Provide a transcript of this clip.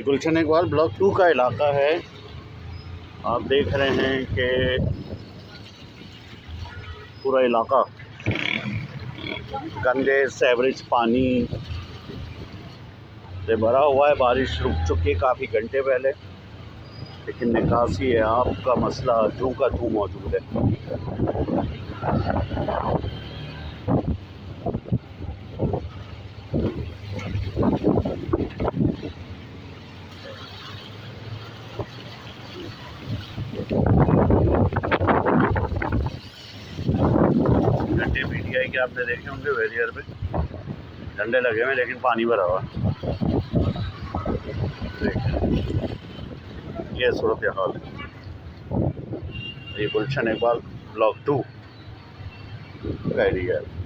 ये गुलशन इकबाल ब्लॉक 2 का इलाका है। आप देख रहे हैं कि पूरा इलाका गंदे सेवरेज पानी से भरा हुआ है। बारिश रुक चुकी है काफ़ी घंटे पहले, लेकिन निकासी है आपका मसला जूं का तू मौजूद है। घंटे पीटीआई के आपने देखे होंगे बैरियर पे झंडे लगे हुए, लेकिन पानी भरा हुआ। ये सूरत हाल है। ये गुलशन इकबाल ब्लॉक 2 का एरिया है।